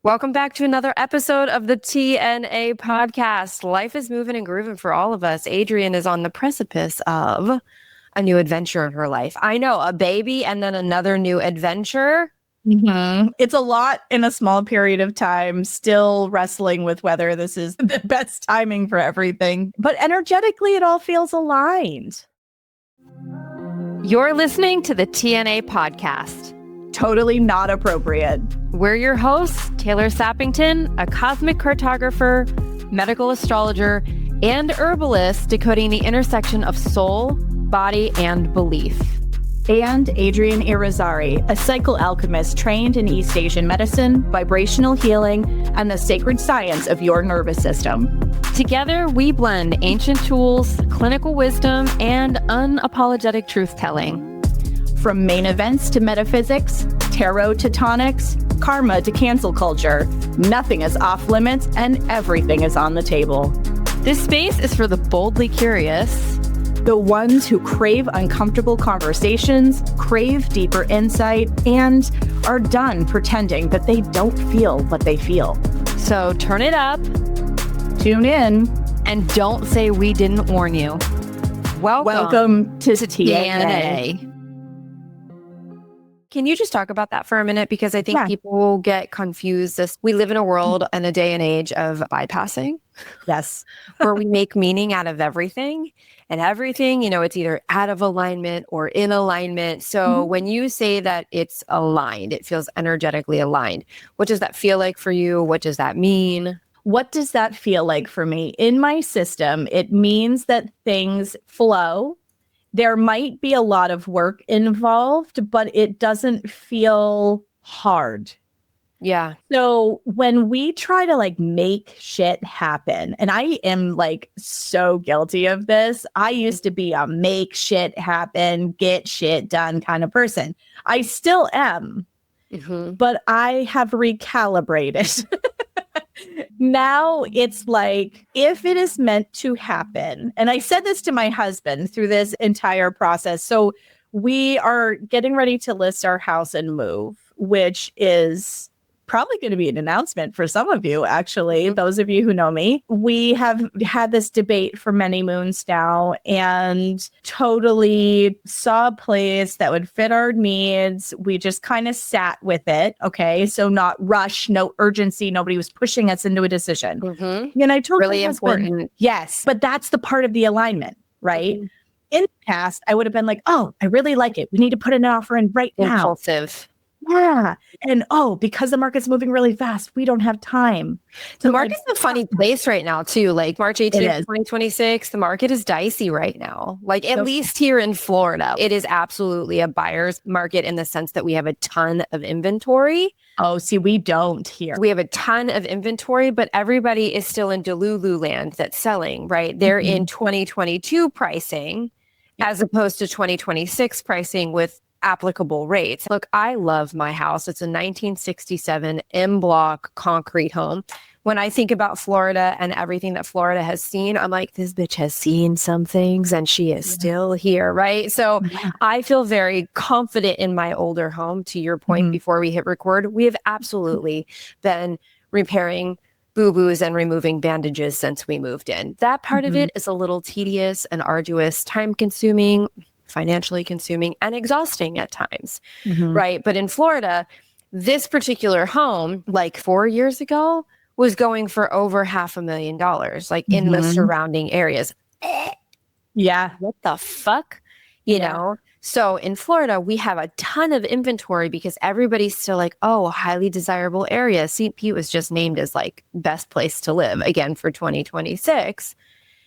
Welcome back to another episode of the TNA podcast. Life is moving and grooving for all of us. Adrienne is on the precipice of a new adventure in her life. I know, a baby and then another new adventure. It's a lot in a small period of time, still wrestling with whether this is the best timing for everything. But energetically, it all feels aligned. You're listening to the TNA podcast. Totally not appropriate. We're your hosts, Taylor Sappington, a cosmic cartographer, medical astrologer, and herbalist decoding the intersection of soul, body, and belief. And Adrienne Irizarry, a psychoalchemist trained in East Asian medicine, vibrational healing, and the sacred science of your nervous system. Together, we blend ancient tools, clinical wisdom, and unapologetic truth-telling. From main events to metaphysics, tarot to tonics, karma to cancel culture, nothing is off limits and everything is on the table. This space is for the boldly curious, the ones who crave uncomfortable conversations, crave deeper insight, and are done pretending that they don't feel what they feel. So turn it up, tune in, and don't say we didn't warn you. Welcome to TNA. Can you just talk about that for a minute? Because I think people get confused. We live in a world and a day and age of bypassing. Yes. Where we make meaning out of everything. And everything, it's either out of alignment or in alignment. So when you say that it's aligned, it feels energetically aligned. What does that feel like for you? What does that mean? What does that feel like for me? In my system, it means that things flow. There might be a lot of work involved, but it doesn't feel hard. Yeah. So when we try to make shit happen, and I am so guilty of this. I used to be a make shit happen, get shit done kind of person. I still am, but I have recalibrated. Now it's if it is meant to happen, and I said this to my husband through this entire process. So we are getting ready to list our house and move, which is probably going to be an announcement for some of you, actually, those of you who know me. We have had this debate for many moons now and totally saw a place that would fit our needs. We just kind of sat with it. Okay. So not rush, no urgency. Nobody was pushing us into a decision. And I told really my husband, important. Yes, but that's the part of the alignment, right? In the past, I would have been oh, I really like it. We need to put an offer in right now. Impulsive. Yeah. And because the market's moving really fast, we don't have time. The market's a funny place right now, too. March 18th, 2026, the market is dicey right now. At least here in Florida, it is absolutely a buyer's market in the sense that we have a ton of inventory. Oh, see, we don't here. We have a ton of inventory, but everybody is still in Delulu land that's selling, right? They're in 2022 pricing as opposed to 2026 pricing with applicable rates. Look, I love my house. It's a 1967 M-block concrete home. When I think about Florida and everything that Florida has seen, I'm this bitch has seen some things and she is still here, right? So I feel very confident in my older home. To your point, before we hit record, we have absolutely been repairing boo-boos and removing bandages since we moved in. That part of it is a little tedious and arduous, time-consuming, financially consuming, and exhausting at times, right? But in Florida, this particular home, 4 years ago, was going for over $500,000, in the surrounding areas. Yeah. What the fuck? You know? So in Florida, we have a ton of inventory because everybody's still oh, highly desirable area. St. Pete was just named as best place to live again for 2026.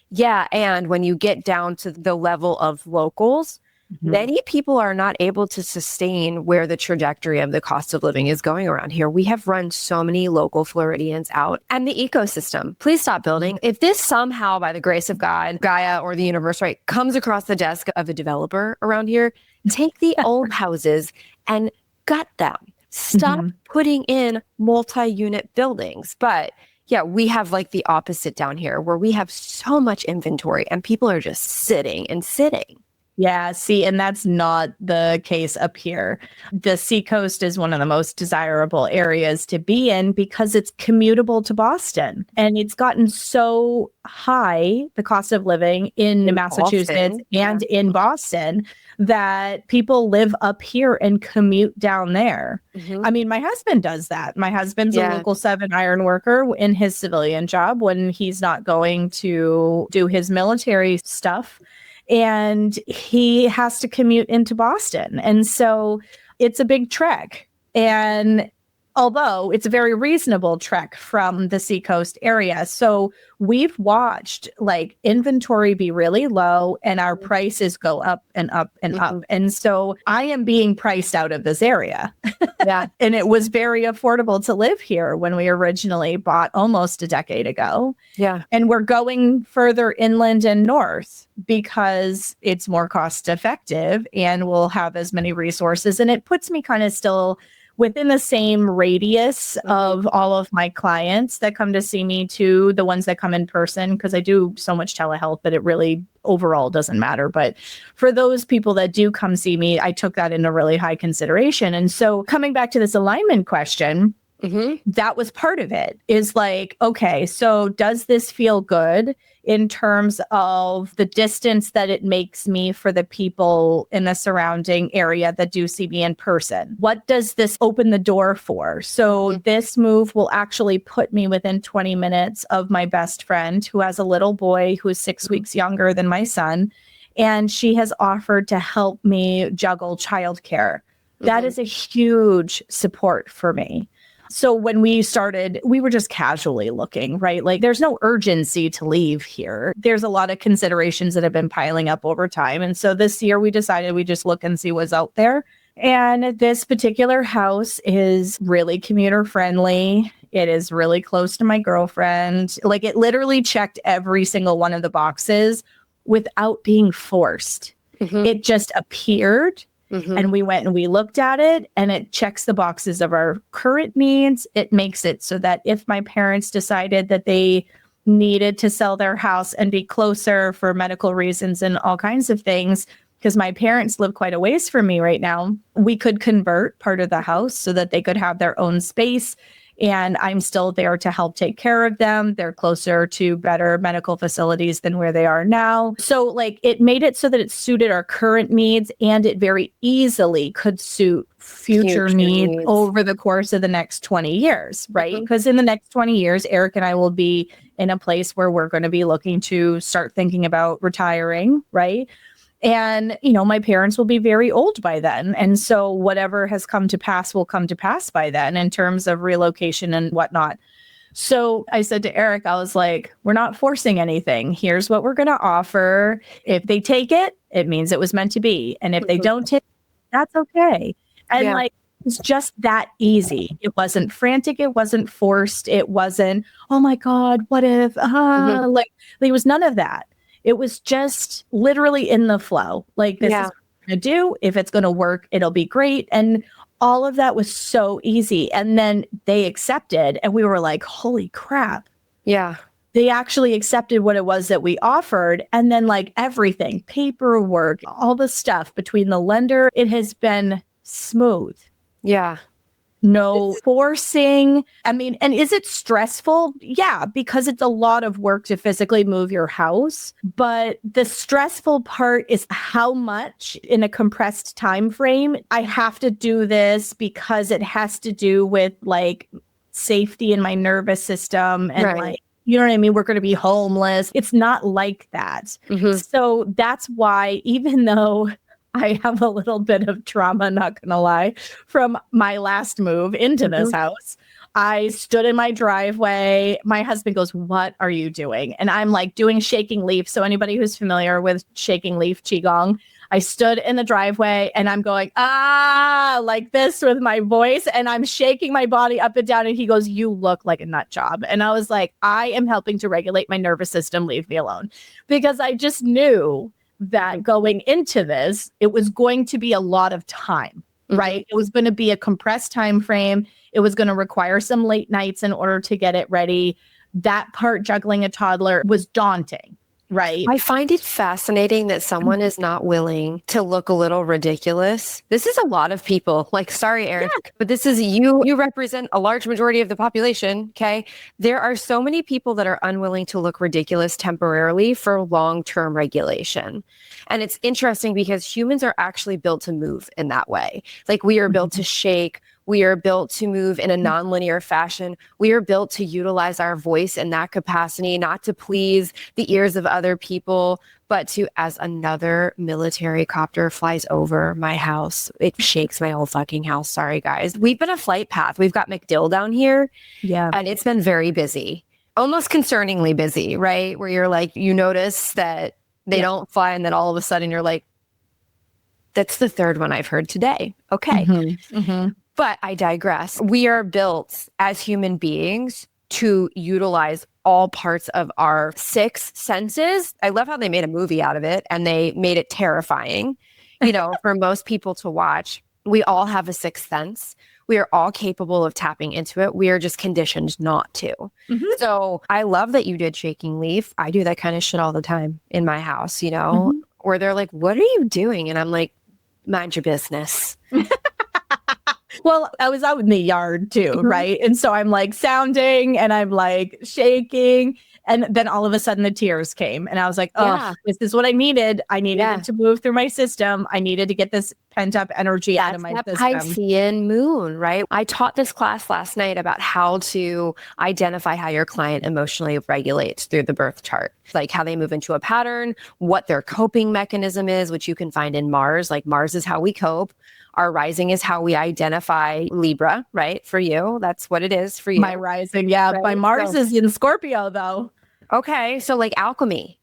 Yeah. And when you get down to the level of locals, many people are not able to sustain where the trajectory of the cost of living is going around here. We have run so many local Floridians out, and the ecosystem. Please stop building. If this somehow, by the grace of God, Gaia, or the universe, right, comes across the desk of a developer around here, take the old houses and gut them. Stop putting in multi-unit buildings. But yeah, we have the opposite down here where we have so much inventory and people are just sitting and sitting. Yeah, see, and that's not the case up here. The Seacoast is one of the most desirable areas to be in because it's commutable to Boston. And it's gotten so high, the cost of living in Massachusetts and in Boston, that people live up here and commute down there. I mean, my husband does that. My husband's a local 7 iron worker in his civilian job when he's not going to do his military stuff. And he has to commute into Boston. And so it's a big trek. And although it's a very reasonable trek from the Seacoast area. So we've watched like inventory be really low and our prices go up and up and up. And so I am being priced out of this area. Yeah. And it was very affordable to live here when we originally bought almost a decade ago. Yeah. And we're going further inland and north because it's more cost effective and we'll have as many resources. And it puts me kind of still within the same radius of all of my clients that come to see me to the ones that come in person, because I do so much telehealth that it really overall doesn't matter. But for those people that do come see me, I took that into really high consideration. And so coming back to this alignment question, that was part of it, is like, okay, so does this feel good in terms of the distance that it makes me for the people in the surrounding area that do see me in person? What does this open the door for? So this move will actually put me within 20 minutes of my best friend who has a little boy who is 6 weeks younger than my son. And she has offered to help me juggle childcare. That is a huge support for me. So when we started, we were just casually looking, right? Like there's no urgency to leave here. There's a lot of considerations that have been piling up over time. And so this year we decided we just look and see what's out there. And this particular house is really commuter friendly. It is really close to my girlfriend. Like it literally checked every single one of the boxes without being forced. It just appeared. And we went and we looked at it and it checks the boxes of our current needs. It makes it so that if my parents decided that they needed to sell their house and be closer for medical reasons and all kinds of things, because my parents live quite a ways from me right now, we could convert part of the house so that they could have their own space. And I'm still there to help take care of them. They're closer to better medical facilities than where they are now. So like it made it so that it suited our current needs and it very easily could suit future needs over the course of the next 20 years, right? Because in the next 20 years, Eric and I will be in a place where we're going to be looking to start thinking about retiring, right? And, you know, my parents will be very old by then. And so whatever has come to pass will come to pass by then in terms of relocation and whatnot. So I said to Eric, I was like, we're not forcing anything. Here's what we're going to offer. If they take it, it means it was meant to be. And if they don't take it, that's okay. And like, it's just that easy. It wasn't frantic. It wasn't forced. It wasn't, oh my God, what if, like there was none of that. It was just literally in the flow. Like, this is what we're going to do. If it's going to work, it'll be great. And all of that was so easy. And then they accepted and we were like, holy crap. Yeah. They actually accepted what it was that we offered. And then like everything, paperwork, all the stuff between the lender, it has been smooth. Yeah. No forcing. I mean, and is it stressful? Yeah, because it's a lot of work to physically move your house. But the stressful part is how much in a compressed time frame I have to do this because it has to do with like safety in my nervous system and like, you know what I mean? We're going to be homeless. It's not like that. So that's why, even though I have a little bit of trauma, not going to lie, from my last move into this house. I stood in my driveway. My husband goes, what are you doing? And I'm like doing shaking leaf. So anybody who's familiar with shaking leaf Qigong, I stood in the driveway and I'm going, like this with my voice. And I'm shaking my body up and down. And he goes, you look like a nut job. And I was like, I am helping to regulate my nervous system. Leave me alone. Because I just knew that going into this, it was going to be a lot of time, right? It was going to be a compressed time frame. It was going to require some late nights in order to get it ready. That part, juggling a toddler, was daunting. Right. I find it fascinating that someone is not willing to look a little ridiculous. This is a lot of people. Like, sorry, Erin, but this is you. You represent a large majority of the population. Okay. There are so many people that are unwilling to look ridiculous temporarily for long-term regulation. And it's interesting because humans are actually built to move in that way. Like, we are built to shake. We are built to move in a nonlinear fashion. We are built to utilize our voice in that capacity, not to please the ears of other people, but to, as another military copter flies over my house, it shakes my whole fucking house. Sorry, guys. We've been a flight path. We've got MacDill down here. Yeah. And it's been very busy, almost concerningly busy, right? Where you're like, you notice that they don't fly. And then all of a sudden you're like, that's the third one I've heard today. Okay. But I digress. We are built as human beings to utilize all parts of our six senses. I love how they made a movie out of it and they made it terrifying, for most people to watch. We all have a sixth sense. We are all capable of tapping into it. We are just conditioned not to. So I love that you did Shaking Leaf. I do that kind of shit all the time in my house, where they're like, what are you doing? And I'm like, mind your business. Well, I was out in the yard too, right? And so I'm like sounding and I'm like shaking. And then all of a sudden the tears came. And I was like, oh, this is what I needed. I needed it to move through my system. I needed to get this pent up energy out of my system. Piscean moon, right? I taught this class last night about how to identify how your client emotionally regulates through the birth chart, like how they move into a pattern, what their coping mechanism is, which you can find in Mars. Like, Mars is how we cope. Our rising is how we identify Libra, right? For you, that's what it is for you. My rising, right? My Mars is in Scorpio, though. Okay, so like alchemy.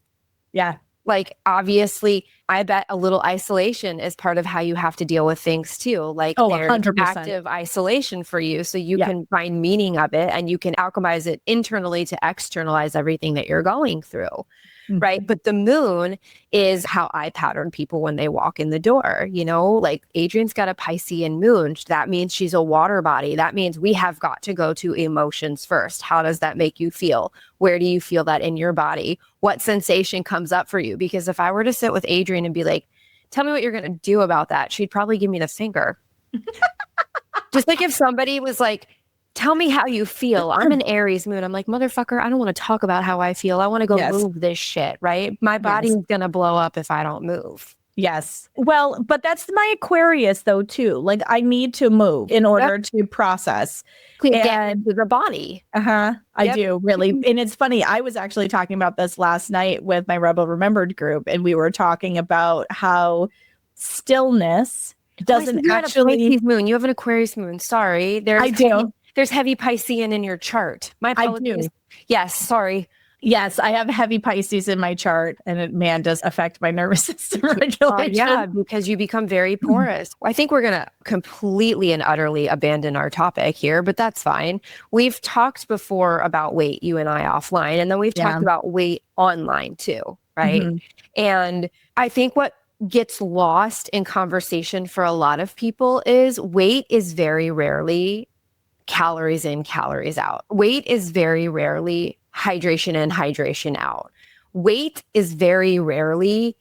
Yeah. Like, obviously, I bet a little isolation is part of how you have to deal with things too. Like, there's 100%. active isolation for you, so you can find meaning of it and you can alchemize it internally to externalize everything that you're going through. Right. But the moon is how I pattern people when they walk in the door. Like, Adrienne's got a Piscean moon. That means she's a water body. That means we have got to go to emotions first. How does that make you feel? Where do you feel that in your body? What sensation comes up for you? Because if I were to sit with Adrienne and be like, tell me what you're going to do about that, she'd probably give me the finger. Just like if somebody was like, tell me how you feel. I'm an Aries moon. I'm like, motherfucker, I don't want to talk about how I feel. I want to go move this shit, right? My body's going to blow up if I don't move. Yes. Well, but that's my Aquarius though, too. Like, I need to move in order to process. Get into the body. I do, really. And it's funny. I was actually talking about this last night with my Rebel Remembered group, and we were talking about how stillness doesn't actually... You have a Pisces moon. You have an Aquarius moon. Sorry. I do. There's heavy Piscean in your chart. My apologies. I do. Yes, sorry. Yes, I have heavy Pisces in my chart, and it, does affect my nervous system regulation. Because you become very porous. I think we're going to completely and utterly abandon our topic here, but that's fine. We've talked before about weight, you and I offline, and then we've talked about weight online too, right? And I think what gets lost in conversation for a lot of people is weight is very rarely calories in, calories out. Weight is very rarely hydration in, hydration out. Weight is very rarely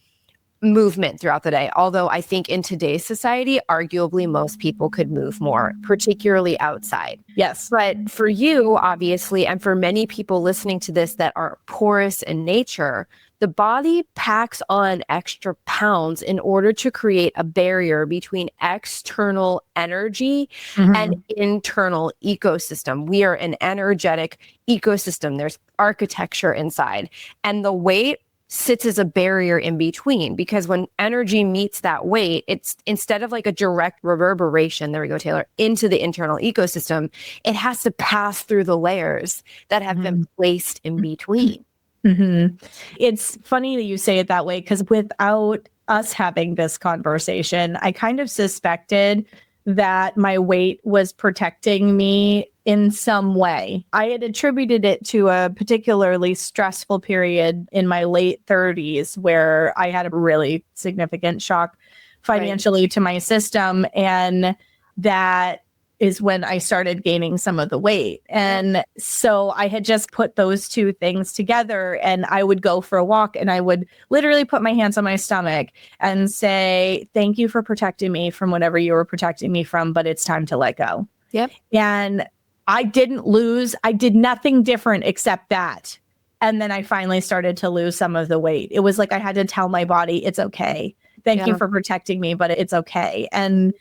movement throughout the day. Although I think in today's society, arguably most people could move more, particularly outside. Yes. But for you, obviously, and for many people listening to this that are porous in nature, the body packs on extra pounds in order to create a barrier between external energy and internal ecosystem. We are an energetic ecosystem. There's architecture inside. And the weight sits as a barrier in between, because when energy meets that weight, it's instead of like a direct reverberation, there we go, Taylor, into the internal ecosystem, it has to pass through the layers that have been placed in between. It's funny that you say it that way, because without us having this conversation, I kind of suspected that my weight was protecting me in some way. I had attributed it to a particularly stressful period in my late 30s where I had a really significant shock financially to my system, and that is when I started gaining some of the weight. And so I had just put those two things together, and I would go for a walk and I would literally put my hands on my stomach and say, thank you for protecting me from whatever you were protecting me from, but it's time to let go. Yep. And I did nothing different except that. And then I finally started to lose some of the weight. It was like I had to tell my body, it's okay. Thank you for protecting me, but it's okay. And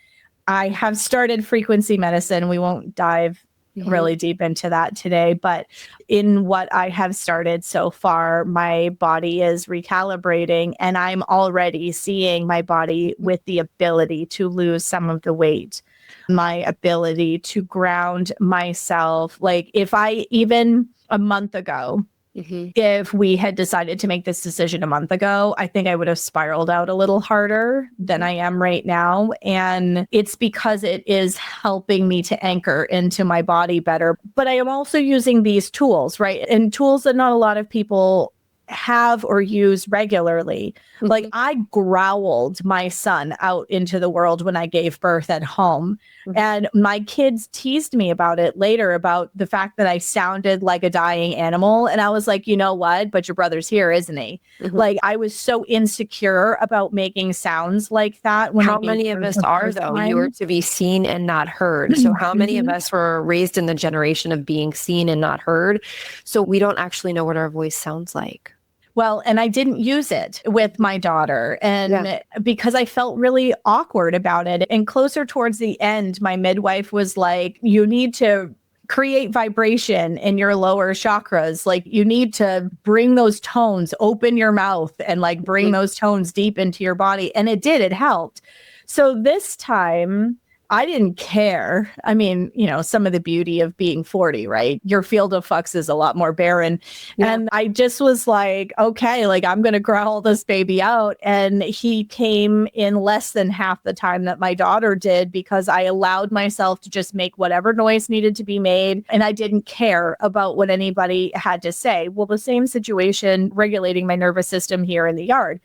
I have started frequency medicine. We won't dive really deep into that today, but in what I have started so far, my body is recalibrating, and I'm already seeing my body with the ability to lose some of the weight, my ability to ground myself. Like if I even a month ago, if we had decided to make this decision a month ago, I think I would have spiraled out a little harder than I am right now. And it's because it is helping me to anchor into my body better. But I am also using these tools, right? And tools that not a lot of people have or use regularly. Like I growled my son out into the world when I gave birth at home. And my kids teased me about it later, about the fact that I sounded like a dying animal. And I was like, you know what? But your brother's here, isn't he? Like I was so insecure about making sounds like that. When how many of us are, though? You were to be seen and not heard. So how many of us were raised in the generation of being seen and not heard? So we don't actually know what our voice sounds like. Well, and I didn't use it with my daughter, and because I felt really awkward about it. And closer towards the end, my midwife was like, you need to create vibration in your lower chakras. Like you need to bring those tones, open your mouth and like bring those tones deep into your body. And it did, it helped. So this time I didn't care. I mean, you know, some of the beauty of being 40, right? Your field of flux is a lot more barren. And I just was like, okay, like I'm going to growl this baby out. And he came in less than half the time that my daughter did, because I allowed myself to just make whatever noise needed to be made. And I didn't care about what anybody had to say. Well, the same situation regulating my nervous system here in the yard.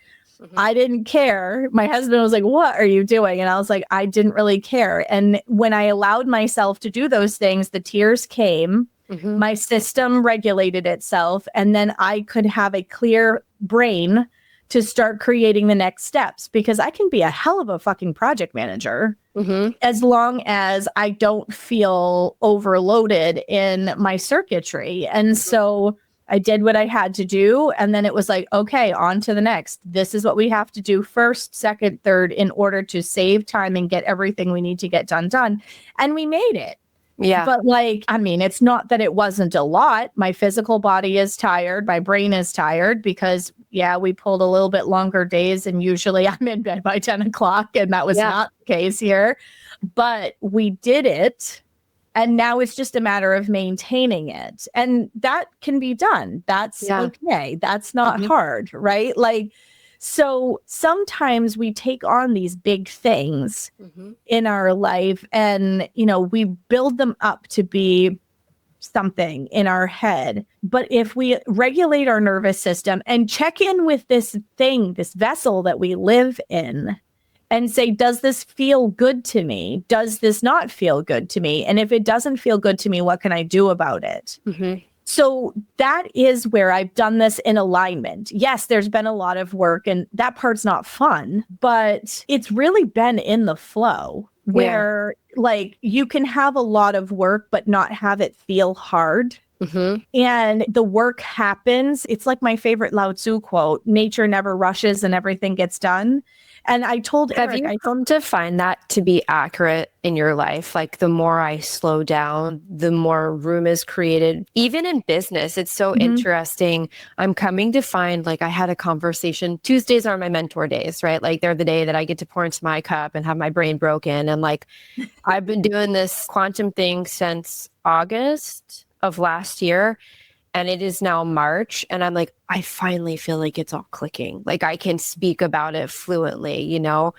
I didn't care. My husband was like, what are you doing? And I was like, I didn't really care. And when I allowed myself to do those things, the tears came, my system regulated itself, and then I could have a clear brain to start creating the next steps, because I can be a hell of a fucking project manager as long as I don't feel overloaded in my circuitry. And so I did what I had to do. And then it was like, okay, on to the next. This is what we have to do first, second, third, in order to save time and get everything we need to get done. And we made it. Yeah. But like, I mean, it's not that it wasn't a lot. My physical body is tired. My brain is tired because, we pulled a little bit longer days. And usually I'm in bed by 10 o'clock. And that was not the case here. But we did it. And now it's just a matter of maintaining it. And that can be done. That's okay. That's not hard, right? Like, so sometimes we take on these big things in our life and, you know, we build them up to be something in our head. But if we regulate our nervous system and check in with this thing, this vessel that we live in, and say, does this feel good to me? Does this not feel good to me? And if it doesn't feel good to me, what can I do about it? So that is where I've done this in alignment. Yes, there's been a lot of work and that part's not fun, but it's really been in the flow where like you can have a lot of work, but not have it feel hard. And the work happens. It's like my favorite Lao Tzu quote, nature never rushes and everything gets done. And I told Eric, have you come to find that to be accurate in your life? Like the more I slow down, the more room is created. Even in business, it's so interesting. I'm coming to find, like I had a conversation. Tuesdays are my mentor days, right? Like they're the day that I get to pour into my cup and have my brain broken. And like I've been doing this quantum thing since August of last year. And it is now March. And I'm like, I finally feel like it's all clicking. Like I can speak about it fluently, you know?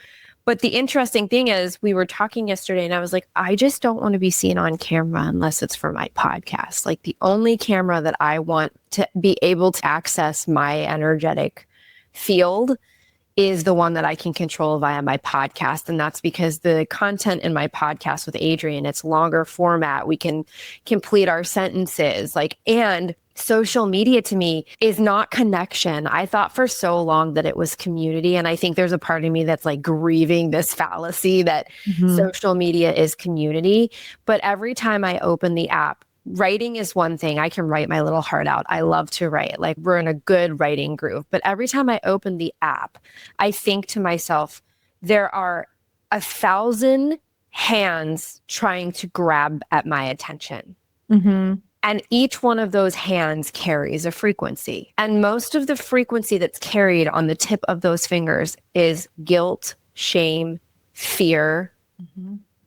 But the interesting thing is we were talking yesterday and I was like, I just don't want to be seen on camera unless it's for my podcast. Like the only camera that I want to be able to access my energetic field is the one that I can control via my podcast. And that's because the content in my podcast with Adrienne, it's longer format. We can complete our sentences, and social media to me is not connection. I thought for so long that it was community. And I think there's a part of me that's like grieving this fallacy that social media is community. But every time I open the app, writing is one thing. I can write my little heart out. I love to write. Like, we're in a good writing group. But every time I open the app, I think to myself, there are 1,000 hands trying to grab at my attention. And each one of those hands carries a frequency. And most of the frequency that's carried on the tip of those fingers is guilt, shame, fear,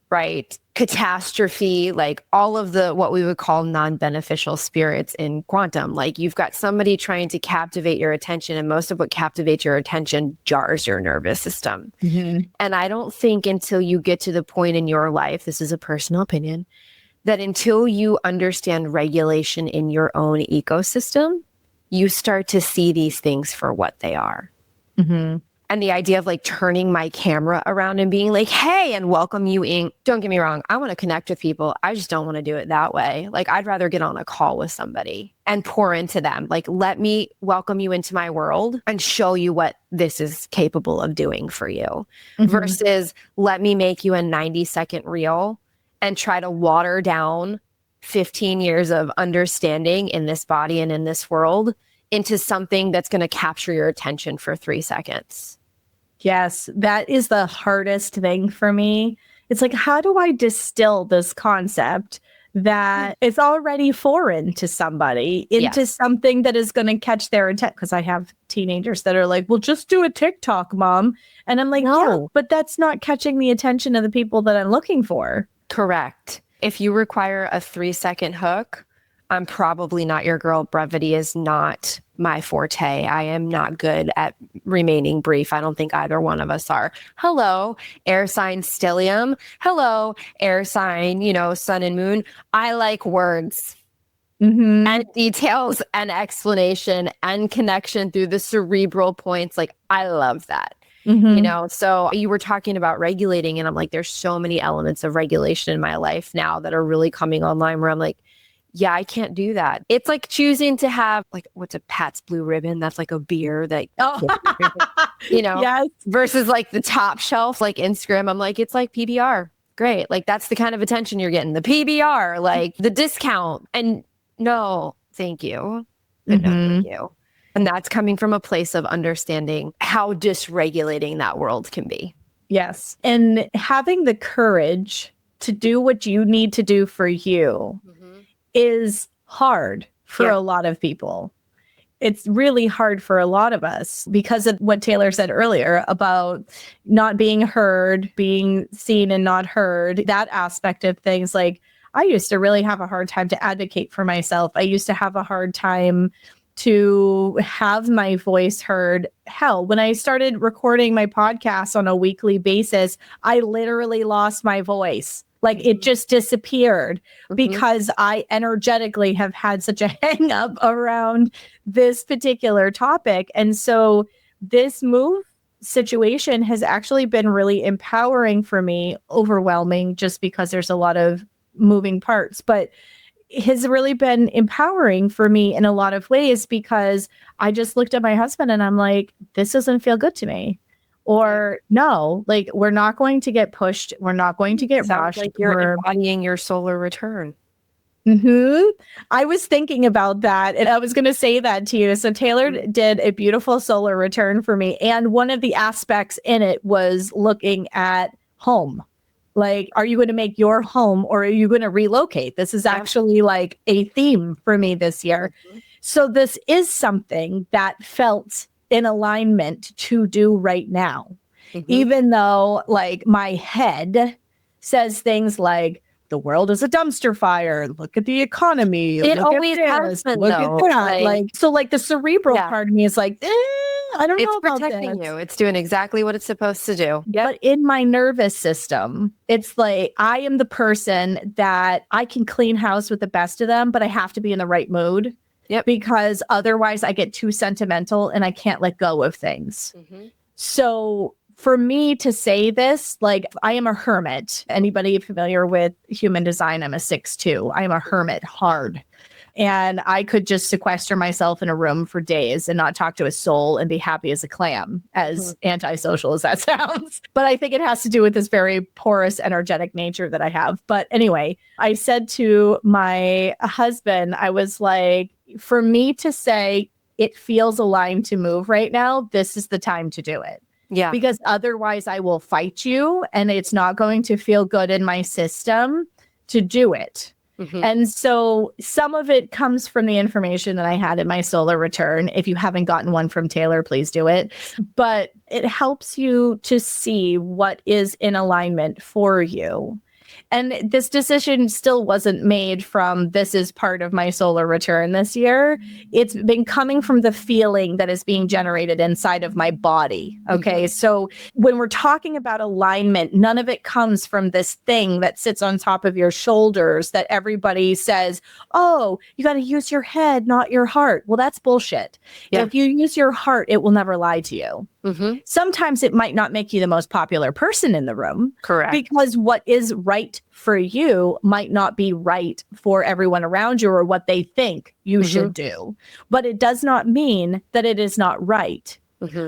right? Catastrophe, like all of the what we would call non-beneficial spirits in quantum. Like, you've got somebody trying to captivate your attention, and most of what captivates your attention jars your nervous system. And I don't think until you get to the point in your life, this is a personal opinion, that until you understand regulation in your own ecosystem, you start to see these things for what they are. And the idea of like turning my camera around and being like, hey, and welcome you in. Don't get me wrong. I want to connect with people. I just don't want to do it that way. Like, I'd rather get on a call with somebody and pour into them. Like, let me welcome you into my world and show you what this is capable of doing for you versus let me make you a 90-second reel and try to water down 15 years of understanding in this body and in this world into something that's going to capture your attention for 3 seconds. Yes, that is the hardest thing for me. It's like, how do I distill this concept that is already foreign to somebody into something that is going to catch their attention? Because I have teenagers that are like, well, just do a TikTok, mom. And I'm like, no, but that's not catching the attention of the people that I'm looking for. Correct. If you require a 3-second hook, I'm probably not your girl. Brevity is not my forte. I am not good at remaining brief. I don't think either one of us are. Hello, air sign stellium. Hello, air sign, sun and moon. I like words and details and explanation and connection through the cerebral points. Like, I love that. So you were talking about regulating, and I'm like, there's so many elements of regulation in my life now that are really coming online where I'm like, yeah, I can't do that. It's like choosing to have like, what's a Pat's Blue Ribbon? That's like a beer that, Yes. versus like the top shelf, like Instagram. I'm like, it's like PBR. Great. Like, that's the kind of attention you're getting. The PBR, like the discount. And no, thank you. But no, thank you. And that's coming from a place of understanding how dysregulating that world can be. Yes. And having the courage to do what you need to do for you is hard for a lot of people. It's really hard for a lot of us because of what Taylor said earlier about not being heard, being seen and not heard, that aspect of things. Like, I used to really have a hard time to advocate for myself. I used to have a hard time to have my voice heard. Hell, when I started recording my podcast on a weekly basis, I literally lost my voice. Like, it just disappeared because I energetically have had such a hang up around this particular topic. And so this move situation has actually been really empowering for me, overwhelming just because there's a lot of moving parts, but has really been empowering for me in a lot of ways because I just looked at my husband and I'm like, this doesn't feel good to me. Or no, like, we're not going to get pushed. We're not going to get rushed. Like, you're embodying your solar return. I was thinking about that and I was going to say that to you. So Taylor did a beautiful solar return for me. And one of the aspects in it was looking at home. Like, are you going to make your home or are you going to relocate? This is actually like a theme for me this year. So this is something that felt in alignment to do right now, even though like my head says things like, the world is a dumpster fire. Look at the economy. It always has been, look though. At that. Like, so like the cerebral part of me is like, I don't know about protecting this. you. It's doing exactly what it's supposed to do. But in my nervous system, it's like, I am the person that I can clean house with the best of them, but I have to be in the right mood. Because otherwise I get too sentimental and I can't let go of things. So for me to say this, like I am a hermit. Anybody familiar with human design? I'm a 6'2". I am a hermit hard. And I could just sequester myself in a room for days and not talk to a soul and be happy as a clam, as antisocial as that sounds. But I think it has to do with this very porous, energetic nature that I have. But anyway, I said to my husband, I was like, for me to say it feels aligned to move right now, this is the time to do it. Yeah. Because otherwise I will fight you and it's not going to feel good in my system to do it. And so some of it comes from the information that I had in my solar return. If you haven't gotten one from Taylor, please do it. But it helps you to see what is in alignment for you. And this decision still wasn't made from this is part of my solar return this year. It's been coming from the feeling that is being generated inside of my body. Okay. So when we're talking about alignment, none of it comes from this thing that sits on top of your shoulders that everybody says, oh, you got to use your head, not your heart. Well, that's bullshit. Yeah. If you use your heart, it will never lie to you. Sometimes it might not make you the most popular person in the room. Correct. Because what is right for you might not be right for everyone around you or what they think you should do. But it does not mean that it is not right.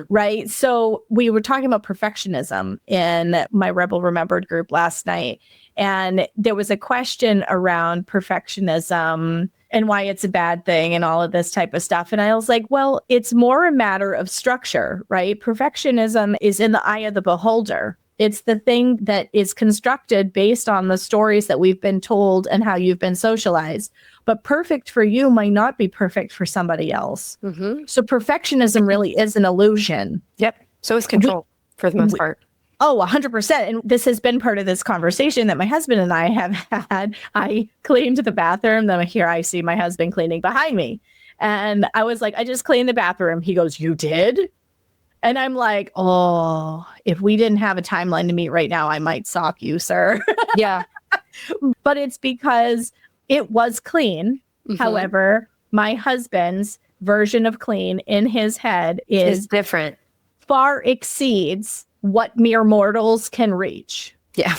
Right. So we were talking about perfectionism in my Rebel Remembered group last night. And there was a question around perfectionism and why it's a bad thing and all of this type of stuff. And I was like, well, it's more a matter of structure, right? Perfectionism is in the eye of the beholder. It's the thing that is constructed based on the stories that we've been told and how you've been socialized. But perfect for you might not be perfect for somebody else. So perfectionism really is an illusion. Yep. So is control for the most part. Oh, 100%. And this has been part of this conversation that my husband and I have had. I cleaned the bathroom. Then here I see my husband cleaning behind me. And I was like, I just cleaned the bathroom. He goes, you did? And I'm like, oh, if we didn't have a timeline to meet right now, I might sock you, sir. Yeah. But it's because it was clean. However, my husband's version of clean in his head is different. Far exceeds what mere mortals can reach. Yeah.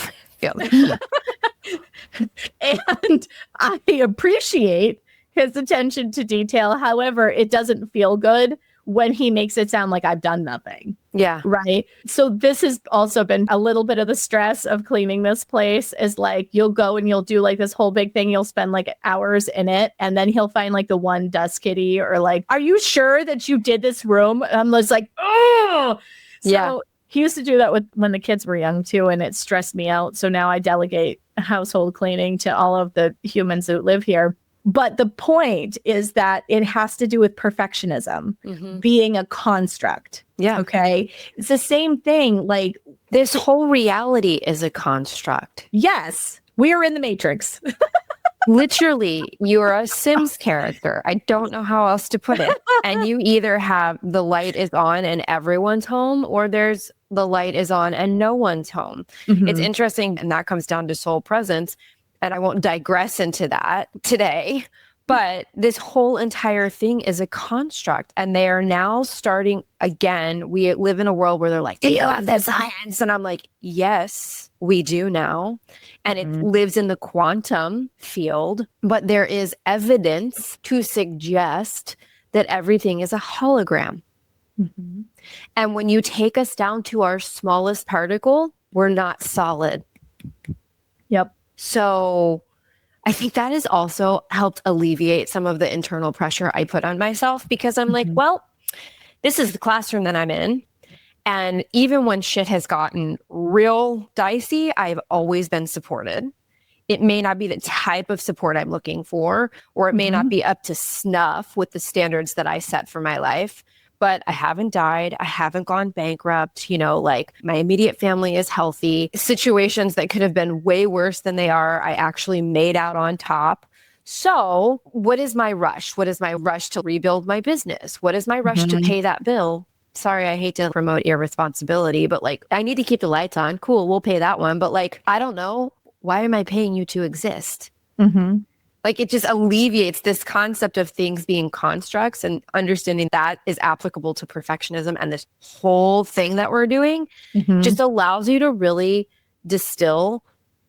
And I appreciate his attention to detail. However, it doesn't feel good when he makes it sound like I've done nothing. Yeah. Right. So this has also been a little bit of the stress of cleaning this place is like, you'll go and you'll do like this whole big thing. You'll spend like hours in it. And then he'll find like the one dust kitty or like, are you sure that you did this room? And I'm just like, oh, so he used to do that with when the kids were young too. And it stressed me out. So now I delegate household cleaning to all of the humans that live here. But the point is that it has to do with perfectionism being a construct. Yeah. Okay. It's the same thing. Like this whole reality is a construct. Yes. We are in the Matrix. Literally, you're a Sims character. I don't know how else to put it. And you either have the light is on and everyone's home, or there's the light is on and no one's home. It's interesting. And that comes down to soul presence. And I won't digress into that today, but this whole entire thing is a construct. And they are now starting again. We live in a world where they're like, do you have the science? And I'm like, yes, we do now. And it lives in the quantum field, but there is evidence to suggest that everything is a hologram. And when you take us down to our smallest particle, we're not solid. Yep. So I think that has also helped alleviate some of the internal pressure I put on myself because I'm like, well, this is the classroom that I'm in. And even when shit has gotten real dicey, I've always been supported. It may not be the type of support I'm looking for, or it may not be up to snuff with the standards that I set for my life. But I haven't died. I haven't gone bankrupt. You know, like my immediate family is healthy. Situations that could have been way worse than they are, I actually made out on top. So what is my rush? What is my rush to rebuild my business? What is my rush to pay that bill? Sorry, I hate to promote irresponsibility, but like, I need to keep the lights on. Cool, we'll pay that one. But like, I don't know. Why am I paying you to exist? Like it just alleviates this concept of things being constructs, and understanding that is applicable to perfectionism and this whole thing that we're doing just allows you to really distill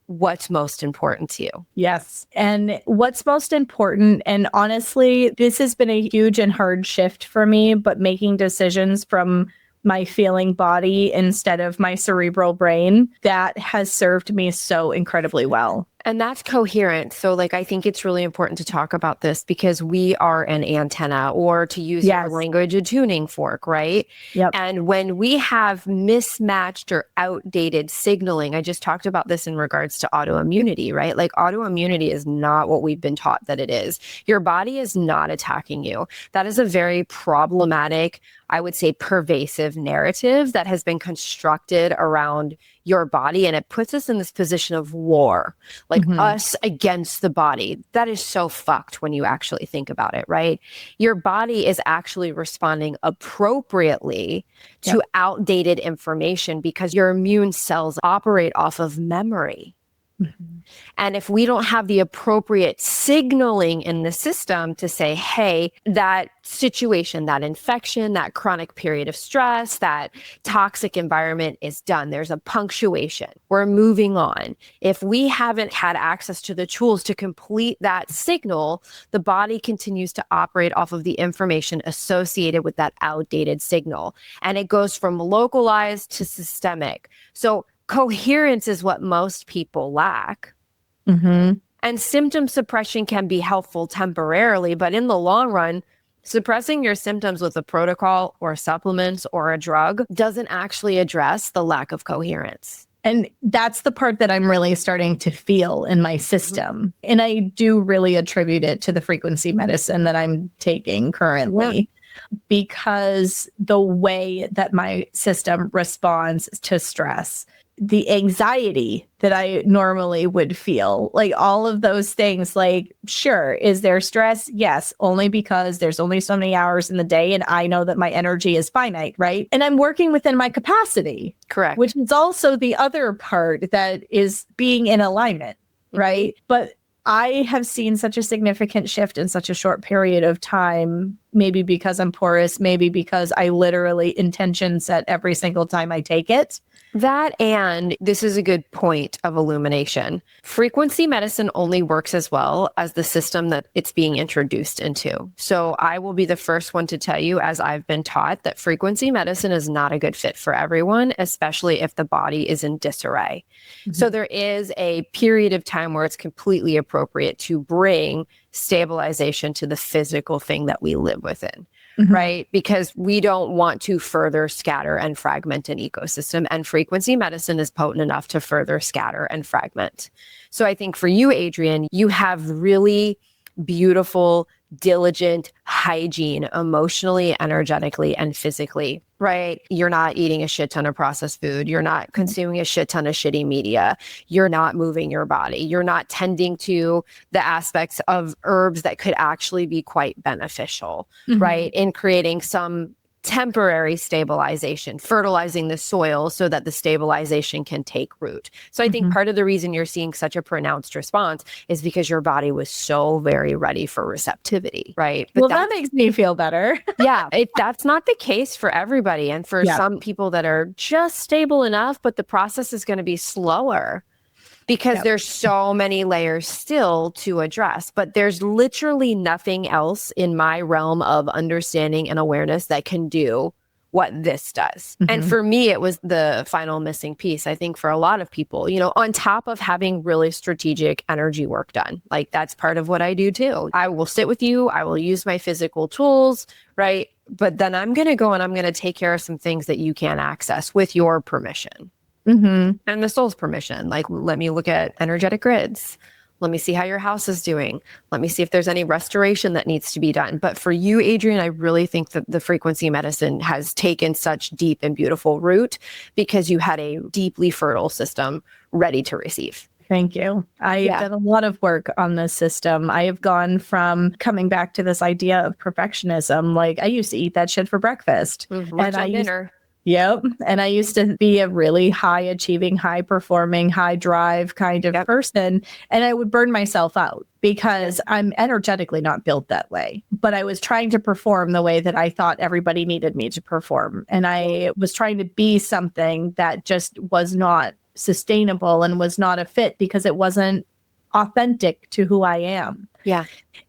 what's most important to you. Yes. And what's most important, and honestly, this has been a huge and hard shift for me, but making decisions from my feeling body instead of my cerebral brain, that has served me so incredibly well. And that's coherence. So like, I think it's really important to talk about this because we are an antenna, or to use your language, a tuning fork, right? Yep. And when we have mismatched or outdated signaling, I just talked about this in regards to autoimmunity, right? Like autoimmunity is not what we've been taught that it is. Your body is not attacking you. That is a very problematic, I would say, pervasive narrative that has been constructed around your body, and it puts us in this position of war, like us against the body. That is so fucked when you actually think about it, right? Your body is actually responding appropriately to outdated information because your immune cells operate off of memory. And if we don't have the appropriate signaling in the system to say, hey, that situation, that infection, that chronic period of stress, that toxic environment is done. There's a punctuation. We're moving on. If we haven't had access to the tools to complete that signal, the body continues to operate off of the information associated with that outdated signal. And it goes from localized to systemic. So coherence is what most people lack. And symptom suppression can be helpful temporarily, but in the long run, suppressing your symptoms with a protocol or supplements or a drug doesn't actually address the lack of coherence. And that's the part that I'm really starting to feel in my system. And I do really attribute it to the frequency medicine that I'm taking currently. Because the way that my system responds to stress, the anxiety that I normally would feel, like all of those things, like, sure, is there stress? Yes, only because there's only so many hours in the day and I know that my energy is finite, right? And I'm working within my capacity. Correct. Which is also the other part that is being in alignment, right? But I have seen such a significant shift in such a short period of time, maybe because I'm porous, maybe because I literally intention set every single time I take it. That, and this is a good point of illumination. Frequency medicine only works as well as the system that it's being introduced into. So I will be the first one to tell you, as I've been taught, that frequency medicine is not a good fit for everyone, especially if the body is in disarray. So there is a period of time where it's completely appropriate to bring stabilization to the physical thing that we live within. Right? Because we don't want to further scatter and fragment an ecosystem. And frequency medicine is potent enough to further scatter and fragment. So I think for you, Adrienne, you have really beautiful, diligent hygiene emotionally, energetically, and physically, right? You're not eating a shit ton of processed food. You're not consuming a shit ton of shitty media. You're not moving your body. You're not tending to the aspects of herbs that could actually be quite beneficial, right? In creating some temporary stabilization, fertilizing the soil so that the stabilization can take root. So I think part of the reason you're seeing such a pronounced response is because your body was so very ready for receptivity, right? But that makes me feel better. That's not the case for everybody. And for some people that are just stable enough, but the process is going to be slower because there's so many layers still to address. But there's literally nothing else in my realm of understanding and awareness that can do what this does. And for me, it was the final missing piece. I think for a lot of people, you know, on top of having really strategic energy work done, like that's part of what I do too. I will sit with you. I will use my physical tools, right? But then I'm going to go and I'm going to take care of some things that you can't access with your permission. And the soul's permission. Like, let me look at energetic grids. Let me see how your house is doing. Let me see if there's any restoration that needs to be done. But for you, Adrienne, I really think that the frequency medicine has taken such deep and beautiful root because you had a deeply fertile system ready to receive. Thank you. I've done a lot of work on this system. I have gone from coming back to this idea of perfectionism. Like, I used to eat that shit for breakfast. And dinner. And I used to be a really high achieving, high performing, high drive kind of person. And I would burn myself out because I'm energetically not built that way. But I was trying to perform the way that I thought everybody needed me to perform. And I was trying to be something that just was not sustainable and was not a fit because it wasn't authentic to who I am. Yeah.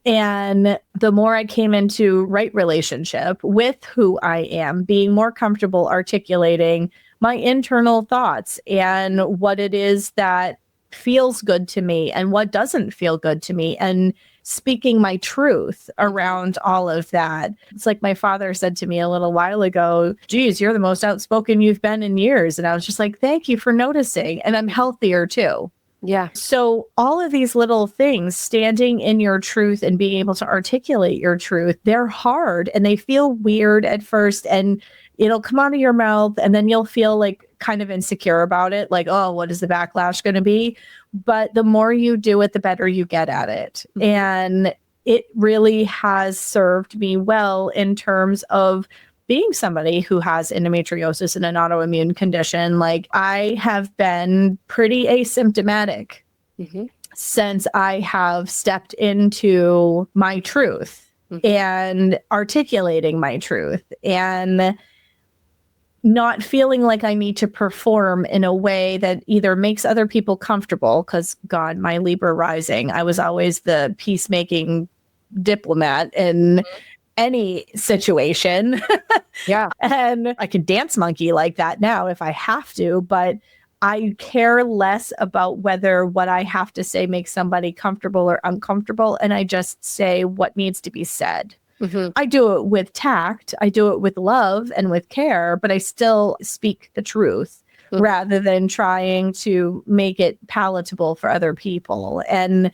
And the more I came into right relationship with who I am, being more comfortable articulating my internal thoughts and what it is that feels good to me and what doesn't feel good to me, and speaking my truth around all of that. It's like my father said to me a little while ago, geez, you're the most outspoken you've been in years. And I was just like, thank you for noticing. And I'm healthier too. Yeah. So all of these little things, standing in your truth and being able to articulate your truth, they're hard and they feel weird at first, and it'll come out of your mouth and then you'll feel like kind of insecure about it. Like, oh, what is the backlash going to be? But the more you do it, the better you get at it. Mm-hmm. And it really has served me well in terms of being somebody who has endometriosis and an autoimmune condition. Like, I have been pretty asymptomatic since I have stepped into my truth and articulating my truth and not feeling like I need to perform in a way that either makes other people comfortable, because God, my Libra rising, I was always the peacemaking diplomat in any situation. Yeah. And I can dance monkey like that now if I have to, but I care less about whether what I have to say makes somebody comfortable or uncomfortable. And I just say what needs to be said. I do it with tact. I do it with love and with care, but I still speak the truth rather than trying to make it palatable for other people. And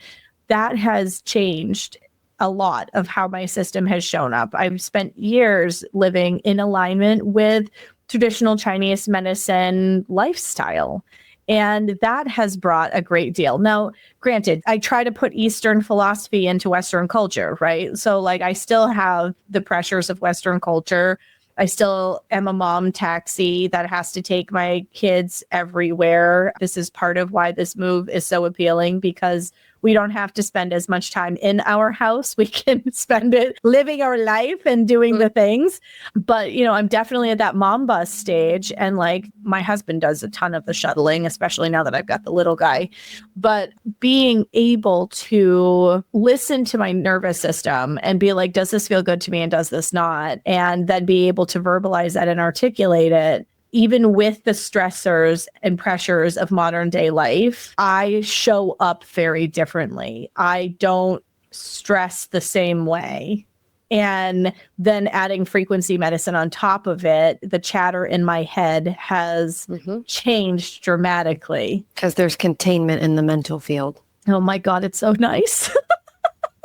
that has changed a lot of how my system has shown up. I've spent years living in alignment with traditional Chinese medicine lifestyle. And that has brought a great deal. Now, granted, I try to put Eastern philosophy into Western culture, right? So like, I still have the pressures of Western culture. I still am a mom taxi that has to take my kids everywhere. This is part of why this move is so appealing, because we don't have to spend as much time in our house. We can spend it living our life and doing the things. But, you know, I'm definitely at that mom bus stage. And like, my husband does a ton of the shuttling, especially now that I've got the little guy. But being able to listen to my nervous system and be like, does this feel good to me and does this not? And then be able to verbalize that and articulate it. Even with the stressors and pressures of modern day life, I show up very differently. I don't stress the same way. And then adding frequency medicine on top of it, the chatter in my head has changed dramatically. Because there's containment in the mental field. Oh my God, it's so nice.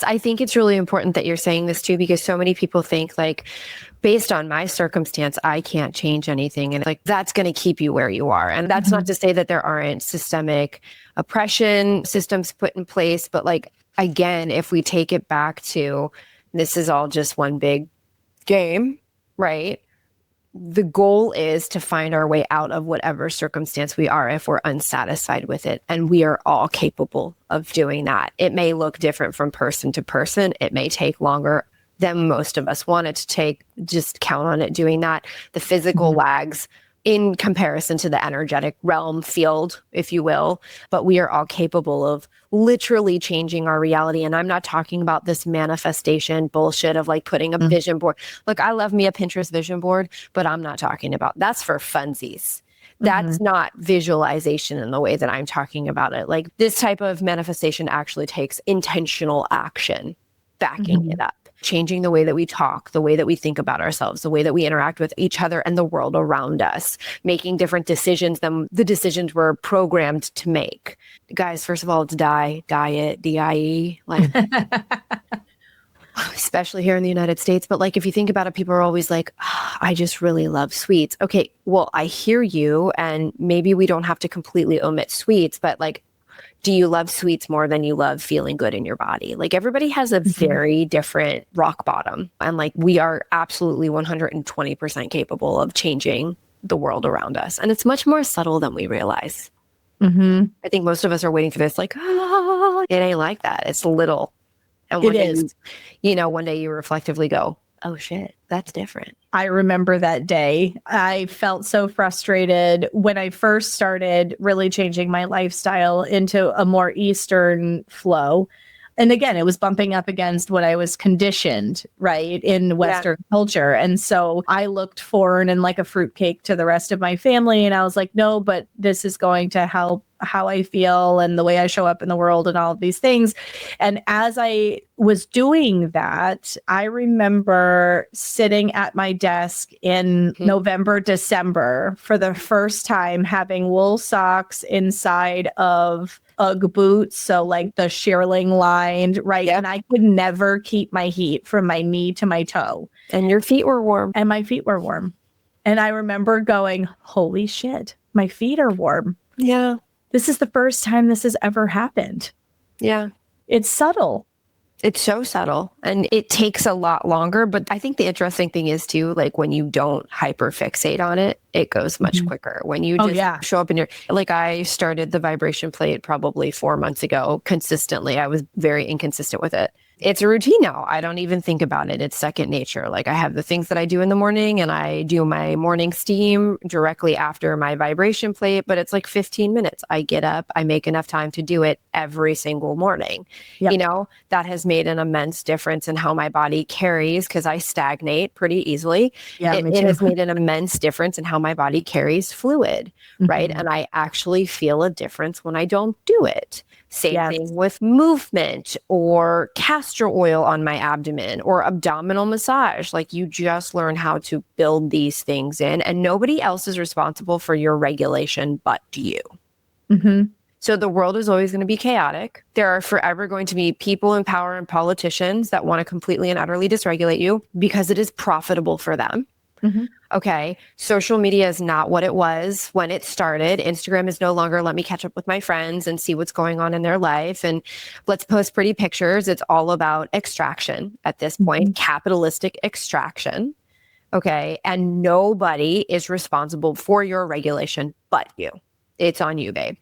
I think it's really important that you're saying this too, because so many people think like, based on my circumstance, I can't change anything. And like, that's going to keep you where you are. And that's not to say that there aren't systemic oppression systems put in place. But like, again, if we take it back to, this is all just one big game, right? The goal is to find our way out of whatever circumstance we are if we're unsatisfied with it. And we are all capable of doing that. It may look different from person to person. It may take longer than most of us want it to take. Just count on it doing that. The physical lags in comparison to the energetic realm field, if you will. But we are all capable of literally changing our reality. And I'm not talking about this manifestation bullshit of like putting a vision board. Look, I love me a Pinterest vision board, but I'm not talking about, that's for funsies. That's not visualization in the way that I'm talking about it. Like, this type of manifestation actually takes intentional action backing it up. Changing the way that we talk, the way that we think about ourselves, the way that we interact with each other and the world around us, making different decisions than the decisions we're programmed to make. Guys, first of all, it's diet, D-I-E, like, especially here in the United States. But like, if you think about it, people are always like, I just really love sweets. Okay, well, I hear you. And maybe we don't have to completely omit sweets, but like, do you love sweets more than you love feeling good in your body? Like, everybody has a very different rock bottom. And like, we are absolutely 120% capable of changing the world around us. And it's much more subtle than we realize. I think most of us are waiting for this, like, oh, it ain't like that. It's little. And one It day is. one day you reflectively go, oh shit, that's different. I remember that day. I felt so frustrated when I first started really changing my lifestyle into a more Eastern flow. And again, it was bumping up against what I was conditioned, right, in Western culture. And so I looked foreign and like a fruitcake to the rest of my family. And I was like, no, but this is going to help how I feel and the way I show up in the world and all of these things. And as I was doing that, I remember sitting at my desk in November, December for the first time, having wool socks inside of Ugg boots, so like the shearling lined, right? Yep. And I could never keep my heat from my knee to my toe. And your feet were warm. And my feet were warm. And I remember going, holy shit, my feet are warm. Yeah. This is the first time this has ever happened. Yeah. It's subtle. It's so subtle and it takes a lot longer. But I think the interesting thing is too, like when you don't hyper fixate on it, it goes much quicker. When you just show up in your, like I started the vibration plate probably 4 months ago consistently. I was very inconsistent with it. It's a routine now. I don't even think about it. It's second nature. Like I have the things that I do in the morning and I do my morning steam directly after my vibration plate, but it's like 15 minutes. I get up, I make enough time to do it every single morning. Yep. You know, that has made an immense difference in how my body carries because I stagnate pretty easily. Yeah, it has made an immense difference in how my body carries fluid, right? And I actually feel a difference when I don't do it. Same thing with movement or castor oil on my abdomen or abdominal massage. Like you just learn how to build these things in and nobody else is responsible for your regulation but you. So the world is always going to be chaotic. There are forever going to be people in power and politicians that want to completely and utterly dysregulate you because it is profitable for them. Okay. Social media is not what it was when it started. Instagram is no longer let me catch up with my friends and see what's going on in their life. And let's post pretty pictures. It's all about extraction at this point, capitalistic extraction. Okay. And nobody is responsible for your regulation but you. It's on you, babe.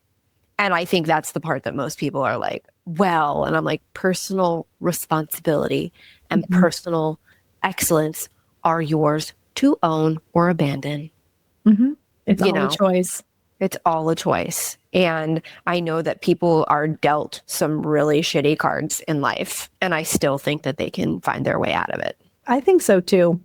And I think that's the part that most people are like, well, and I'm like, personal responsibility and personal excellence are yours to own or abandon. It's all a choice. It's all a choice. And I know that people are dealt some really shitty cards in life. And I still think that they can find their way out of it. I think so too.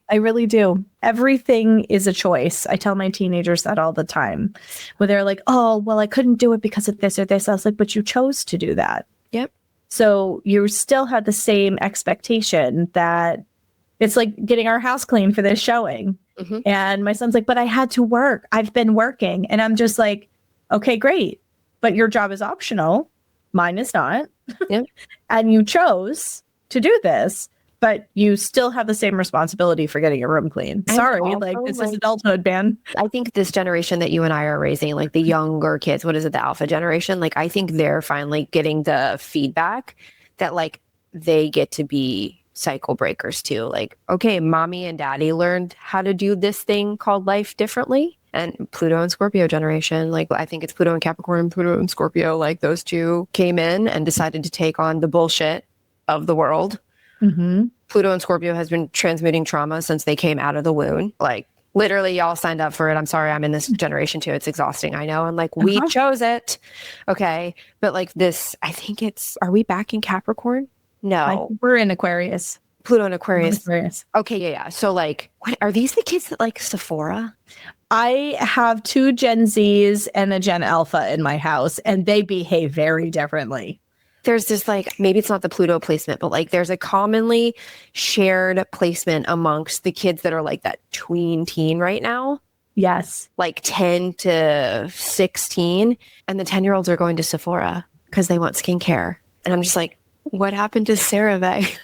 I really do. Everything is a choice. I tell my teenagers that all the time. Where they're like, oh, well, I couldn't do it because of this or this. I was like, but you chose to do that. Yep. So you still had the same expectation that it's like getting our house clean for this showing. And my son's like, but I had to work. I've been working. And I'm just like, okay, great. But your job is optional. Mine is not. Yep. And you chose to do this, but you still have the same responsibility for getting your room clean. Sorry, like this is adulthood, man. I think this generation that you and I are raising, like the younger kids, what is it, the alpha generation? Like I think they're finally getting the feedback that like they get to be cycle breakers too. Like, okay, mommy and daddy learned how to do this thing called life differently. And Pluto and Scorpio generation, like I think it's Pluto and Capricorn, Pluto and Scorpio, like those two came in and decided to take on the bullshit of the world. Pluto and Scorpio has been transmuting trauma since they came out of the womb. Like literally y'all signed up for it. I'm sorry, I'm in this generation too. It's exhausting, I know. And like we chose it. Okay. But like this, I think are we back in Capricorn? No. We're in Aquarius. Pluto and Aquarius. Okay, yeah. So like, what are these the kids that like Sephora? I have 2 Gen Zs and a Gen Alpha in my house, and they behave very differently. There's this like, maybe it's not the Pluto placement, but like there's a commonly shared placement amongst the kids that are like that tween teen right now. Yes. Like 10 to 16. And the 10-year-olds are going to Sephora because they want skincare. And I'm just like, what happened to CeraVe?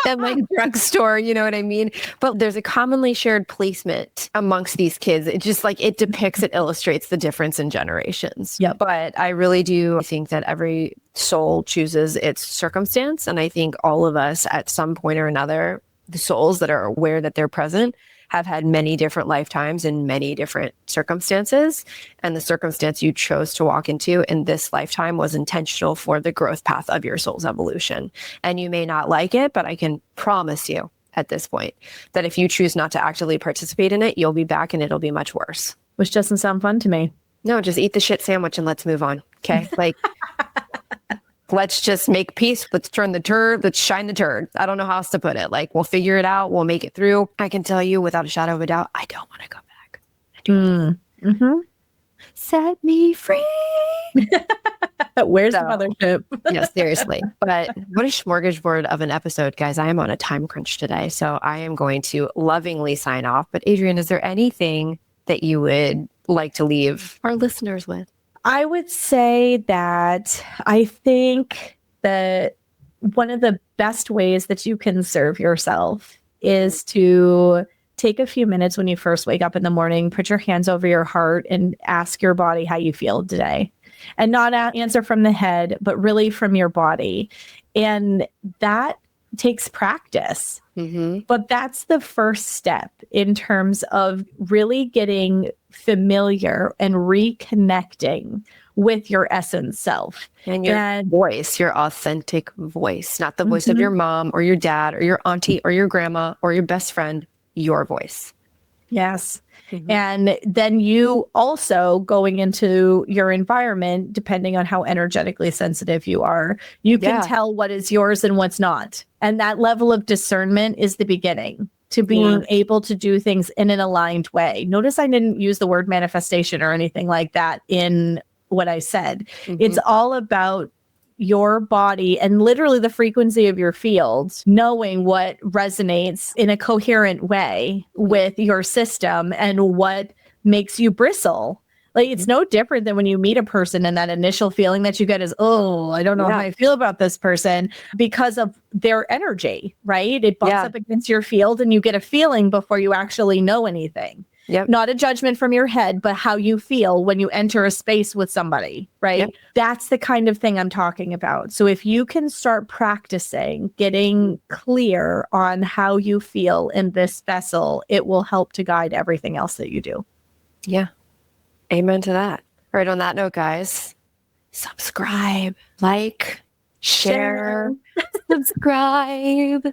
And like drugstore, you know what I mean? But there's a commonly shared placement amongst these kids. It just like, it depicts, it illustrates the difference in generations. Yep. But I really do think that every soul chooses its circumstance. And I think all of us at some point or another the souls that are aware that they're present have had many different lifetimes in many different circumstances. And the circumstance you chose to walk into in this lifetime was intentional for the growth path of your soul's evolution. And you may not like it, but I can promise you at this point that if you choose not to actively participate in it, you'll be back and it'll be much worse. Which doesn't sound fun to me. No, just eat the shit sandwich and let's move on. Okay. Like, let's just make peace. Let's turn the turd. Let's shine the turd. I don't know how else to put it. Like, we'll figure it out. We'll make it through. I can tell you without a shadow of a doubt, I don't want to go back. I do. Set me free. Where's the mothership? Yeah, seriously. But what a smorgasbord of an episode, guys. I am on a time crunch today, so I am going to lovingly sign off. But Adrienne, is there anything that you would like to leave our listeners with? I would say that I think that one of the best ways that you can serve yourself is to take a few minutes when you first wake up in the morning, put your hands over your heart and ask your body how you feel today. And not answer from the head, but really from your body. And that takes practice. But that's the first step in terms of really getting familiar and reconnecting with your essence self. And your voice, your authentic voice, not the voice of your mom or your dad or your auntie or your grandma or your best friend, your voice. Yes. And then you also going into your environment, depending on how energetically sensitive you are, you can tell what is yours and what's not. And that level of discernment is the beginning to being able to do things in an aligned way. Notice I didn't use the word manifestation or anything like that in what I said. It's all about your body and literally the frequency of your field, knowing what resonates in a coherent way with your system and what makes you bristle. Like, it's no different than when you meet a person and that initial feeling that you get is, oh, I don't know how I feel about this person because of their energy, right? It bumps up against your field and you get a feeling before you actually know anything. Not a judgment from your head, but how you feel when you enter a space with somebody, right? That's the kind of thing I'm talking about. So if you can start practicing getting clear on how you feel in this vessel, it will help to guide everything else that you do. Yeah. Amen to that. All right. On that note, guys, subscribe, like, share. Subscribe.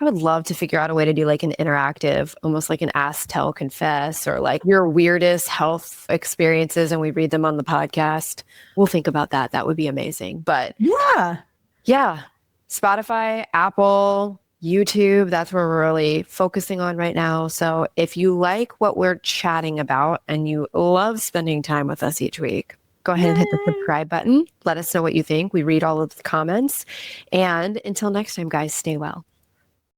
I would love to figure out a way to do like an interactive, almost like an ask, tell, confess, or like your weirdest health experiences, and we read them on the podcast. We'll think about that. That would be amazing. But yeah, Spotify, Apple, YouTube, that's where we're really focusing on right now. So if you like what we're chatting about and you love spending time with us each week, go ahead and hit the subscribe button. Let us know what you think. We read all of the comments. And until next time, guys, stay well.